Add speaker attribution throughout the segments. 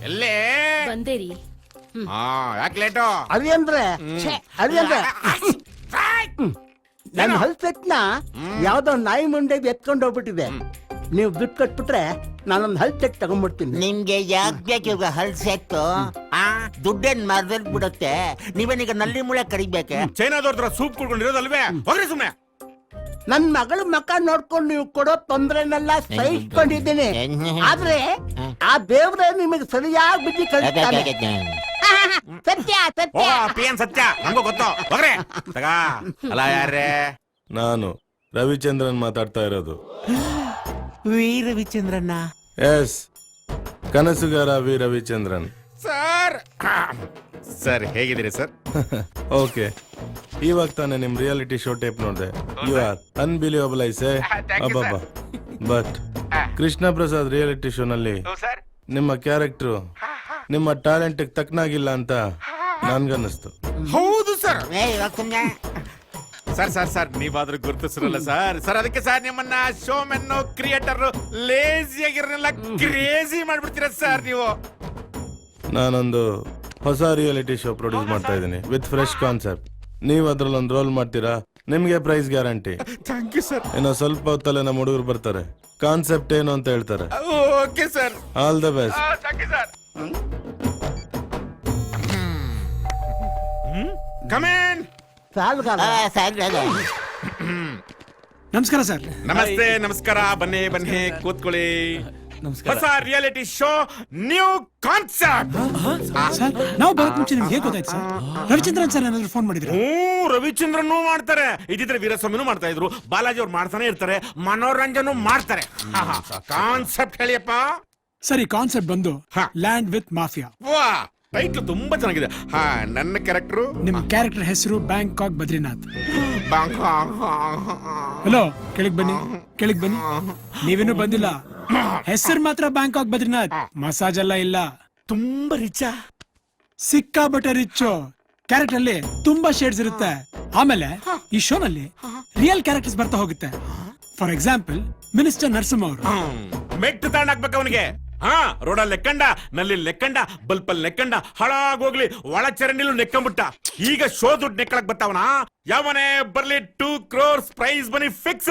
Speaker 1: ಎಲ್ಲೇ
Speaker 2: ಬಂದೇರಿ.
Speaker 1: ಯಾಕೆ ಲೇಟು?
Speaker 3: ಅರಿ ಅಂದ್ರೆ ನನ್ನ ಹಲ್ಸೆಟ್ನ ಯಾವ್ದೋ ನಾಯಿ ಮುಂದೆ ಎತ್ಕೊಂಡು ಹೋಗ್ಬಿಟ್ಟಿದೆ. ನೀವು ದುಡ್ಡು ಕಟ್ಬಿಟ್ರೆ ನಾನೊಂದು ಹಲ್ಸೆಟ್ ತಗೊಂಡ್ಬಿಡ್ತೀನಿ.
Speaker 4: ನಿಮ್ಗೆ ಯಾಕೆ ಬೇಕು ಇವಾಗ ಹಲ್ಸೆಟ್ಟು? ದುಡ್ಡೇನ್ ಮರದಲ್ಲಿ ಬಿಡುತ್ತೆ. ನೀವೇನೀಗ ನಲ್ಲಿ ಮುಳೆ ಕಡಿಬೇಕೆ?
Speaker 1: ಚೈನಾದವ್ರ ಸೂಪ್ ಕುಡ್ಕೊಂಡಿರೋದಲ್ವೇ? ಹೋಗ್ರಿ ಸುಮ್ನೆ.
Speaker 3: ನನ್ ಮಗಳ ಮಕ್ಕ ನೋಡ್ಕೊಂಡು ನೀವು ಕೊಡೋ ತೊಂದ್ರೆನೆಲ್ಲ ಸಹಿಸ್ಕೊಂಡಿದ್ದೀನಿ. ಆದ್ರೆ ಆ ದೇವ್ರೆ ನಿಮಗೆ ಸರಿಯಾಗಿ ಬುದ್ಧಿ ಕಲಿಸ್ತಾನೆ. ಸತ್ಯ ಸತ್ಯ
Speaker 1: ಪಿಎನ್ ಸತ್ಯ ನಮಗೂ ಗೊತ್ತು. ಹೋಗ್ರೆ ತಗ. ಅಲ್ಲ ಯಾರೇ?
Speaker 5: ನಾನು ರವಿಚಂದ್ರನ್ ಮಾತಾಡ್ತಾ ಇರೋದು.
Speaker 4: ವಿ ರವಿಚಂದ್ರಣ್ಣ.
Speaker 5: ಎಸ್, ಕನಸುಗಾರ ವಿ ರವಿಚಂದ್ರನ್.
Speaker 1: ಸರ್ ಸರ್ ಹೇಗಿದ್ದೀರಿ ಸರ್?
Speaker 5: ಓಕೆ, ಇವಾಗ ತಾನೇ ನಿಮ್ ರಿಯಾಲಿಟಿ ಶೋ ಟೇಪ್ ನೋಡಿದೆ. ಯು ಆರ್ ಅನ್ಬಿಲಿಯಬಲ್ ಐಸೆ. ಅಬ್ಬಬ್ಬಾ. But Krishna Prasad reality show ನಲ್ಲಿ ನಿಮ್ಮ ಕ್ಯಾರೆಕ್ಟರ್ ನಿಮ್ಮ ಟ್ಯಾಲೆಂಟ್ ತಕ್ಕನಾಗಿಲ್ಲ ಅಂತ ನನ್ಗನ್ನಿಸ್ತು.
Speaker 1: ಹೌದು ಸರ್.
Speaker 4: ಸರ್
Speaker 1: ಸರ್ ಸರ್ ನೀವಾದ್ರೂ ಗುರುತಿಸಿರಲ್ಲ ಸರ್. ಸರ್ ಅದಕ್ಕೆ ಸರ್ ನಿಮ್ಮನ್ನ ಶೋ ಮೆನ್ ಕ್ರಿಯೇಟರ್ ಲೇಜಿ ಆಗಿರಲ್ಲ ಕ್ರೇಜಿ ಮಾಡ್ಬಿಡ್ತೀರ ಸರ್ ನೀವು.
Speaker 5: ನಾನೊಂದು ಹೊಸ ರಿಯಾಲಿಟಿ ಶೋ ಪ್ರೊಡ್ಯೂಸ್ ಮಾಡ್ತಾ ಇದ್ದೀನಿ ವಿತ್ ಫ್ರೆಶ್ ಕಾನ್ಸೆಪ್ಟ್. ನೀವು ಅದ್ರಲ್ಲೊಂದು ರೋಲ್ ಮಾಡ್ತೀರಾ, ನಿಮ್ಗೆ prize guarantee.
Speaker 1: Thank you sir.
Speaker 5: ಇನ್ನು ಸ್ವಲ್ಪ ಹೊತ್ತಲ್ಲೇ ನಮ್ಮ ಹುಡುಗರು ಬರ್ತಾರೆ, ಕಾನ್ಸೆಪ್ಟ್ ಏನು ಅಂತ ಹೇಳ್ತಾರೆ.
Speaker 1: Okay sir.
Speaker 5: All the best.
Speaker 1: Thank you sir. Come in.
Speaker 6: ನಮಸ್ಕಾರ ಸರ್.
Speaker 1: ನಮಸ್ತೆ. ನಮಸ್ಕಾರ. ಬನ್ನಿ ಬನ್ನಿ ಕೂತ್ಕೊಳ್ಳಿ. ಹೊಸ reality show, new concept.
Speaker 6: Sir, ನಾವು ಬರೋಕ್ ಮುಂಚೆ ನಿಮ್ಗೆ ಹೇಗೆ ಗೊತ್ತಾಯ್ತು ಸರ್? ರವಿಚಂದ್ರನ್ ಸರ್ ಏನಾದ್ರು ಫೋನ್ ಮಾಡಿದ್ರು?
Speaker 1: ರವಿಚಂದ್ರನ್ ಮಾಡ್ತಾರೆ. ಇದಿದ್ರೆ ವೀರಸ್ವಾಮಿನೂ ಮಾಡ್ತಾ ಇದ್ರು, ಬಾಲಾಜಿ ಅವ್ರು ಮಾಡ್ತಾನೆ ಇರ್ತಾರೆ, ಮನೋರಂಜನ್ ಮಾಡ್ತಾರೆ. ಕಾನ್ಸೆಪ್ಟ್ ಹೇಳಿಯಪ್ಪ.
Speaker 6: ಸರಿ, ಕಾನ್ಸೆಪ್ಟ್ ಬಂದು ಲ್ಯಾಂಡ್ ವಿತ್ ಮಾಫಿಯಾ.
Speaker 1: ವಾ, ಟೈಟ್ಲ್ ತುಂಬಾ ಚೆನ್ನಾಗಿದೆ. ನನ್ನ ಕ್ಯಾರೆಕ್ಟರ್,
Speaker 6: ನಿಮ್ಮ ಕ್ಯಾರೆಕ್ಟರ್ ಹೆಸರು ಬ್ಯಾಂಕಾಕ್ ಬದ್ರಿನಾಥ್. ಹಲೋ, ಕೆಳಗ್ ಬನ್ನಿ. ನೀವೇನು ಬಂದಿಲ್ಲ. ಹೆಸರು ಮಾತ್ರ ಬ್ಯಾಂಕಾಕ್ ಬದ್ರಿನಾಥ್. ಮಸಾಜ್ ಎಲ್ಲ ಇಲ್ಲ.
Speaker 1: ತುಂಬಾ ರಿಚಾ?
Speaker 6: ಸಿಕ್ಕಾಬಟ್ಟೆ ರಿಚ್ಚು. ಕ್ಯಾರೆಕ್ಟರ್ ಅಲ್ಲಿ ತುಂಬಾ ಶೇಡ್ಸ್ ಇರುತ್ತೆ. ಆಮೇಲೆ ಈ ಶೋ ನಲ್ಲಿ ರಿಯಲ್ ಕ್ಯಾರೆಕ್ಟರ್ಸ್ ಬರ್ತಾ ಹೋಗುತ್ತೆ. ಫಾರ್ ಎಕ್ಸಾಂಪಲ್ ಮಿನಿಸ್ಟರ್ ನರಸಿಂಹ ಅವರು.
Speaker 1: ಮೆಟ್ಟು ತಾಂಡಾಕ್ಬೇಕು ಅವನಿಗೆ. ರೋಡಲ್ಲಿ ಲೆಕ್ಕಂಡ, ನಲ್ಲಿ ಲೆಕ್ಕಂಡ, ಬಲ್ಪಲ್ಲಿ ಲೆಕ್ಕಂಡ, ಹಾಳಾಗೋಗ್ಲಿ ಒಳ ಚರಂಡಿಲು ನೆಕ್ಕಂಬಿಟ್ಟ. ಈಗ ಶೋ ದುಡ್ಡು ನೆಕ್ಕಳಕ್ ಬರ್ತಾವನ. ಯಾವನೇ ಬರ್ಲಿ 2 crores ಪ್ರೈಸ್ ಬನ್ನಿ ಫಿಕ್ಸ್.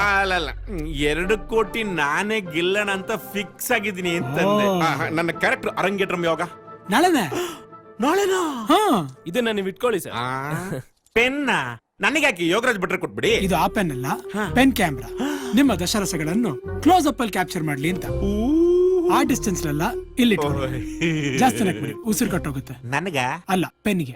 Speaker 1: ಅಲ್ಲ 2 ಕೋಟಿ ನಾನೇ ಗೆಲ್ಲಣ ಅಂತ ಫಿಕ್ಸ್ ಆಗಿದ್ದೀನಿ ಅಂತಂದೆ. ನನ್ನ ಕ್ಯಾರೆಕ್ಟರ್ ಅರಂಗೇಟ್ರಮ್ ಯಾವಾಗ?
Speaker 6: ನಾಳೆನಾ?
Speaker 7: ಇದನ್ನ ನೀವು ಇಟ್ಕೊಳ್ಳಿ ಸರ್.
Speaker 1: ಪೆನ್ನ ನನಗೆ ಹಾಕಿ ಯೋಗರಾಜ್ ಭಟ್ರೆ ಕೊಟ್ಬಿಡಿ.
Speaker 6: ಇದು ಆ ಪೆನ್ ಅಲ್ಲ, ಪೆನ್ ಕ್ಯಾಮ್ರಾ. ನಿಮ್ಮ ದಶರಸಗಳನ್ನು ಕ್ಲೋಸ್ ಅಪ್ ಅಲ್ಲಿ ಕ್ಯಾಪ್ಚರ್ ಮಾಡ್ಲಿ ಅಂತ. ಆ ಡಿಸ್ಟೆನ್ಸ್ ಅಲ್ಲ, ಇಲ್ಲಿ ಜಾಸ್ತಿ ನಕ್ಬಿಡಿ, ಉಸಿರು ಕಟ್ಟೋಗುತ್ತೆ.
Speaker 1: ನನಗ
Speaker 6: ಅಲ್ಲ, ಪೆನ್ಗೆ.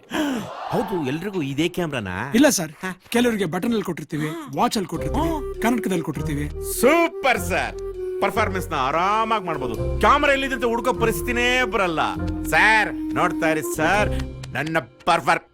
Speaker 1: ಹೌದು, ಎಲ್ರಿಗೂ ಇದೇ ಕ್ಯಾಮ್ರಾನಾ?
Speaker 6: ಇಲ್ಲ ಸರ್, ಕೆಲವರಿಗೆ ಬಟನ್ ಅಲ್ಲಿ ಕೊಟ್ಟಿರ್ತೀವಿ, ವಾಚ್ ಅಲ್ಲಿ ಕೊಟ್ಟಿರ್ತೀವಿ, ಕನ್ನಡಕದಲ್ಲಿ ಕೊಟ್ಟಿರ್ತೀವಿ.
Speaker 1: Super sir. ಪರ್ಫಾರ್ಮೆನ್ಸ್ ನ ಆರಾಮಾಗಿ ಮಾಡ್ಬೋದು. ಕ್ಯಾಮ್ರಾ ಎಲ್ಲಿದೆ ಅಂತ ಹುಡುಕೋ ಪರಿಸ್ಥಿತಿನೇ ಬರಲ್ಲ ಸರ್. ನೋಡ್ತಾ ಇರಿ ಸರ್ ನನ್ನ ಪರ್ಫಾರ್ಮ್.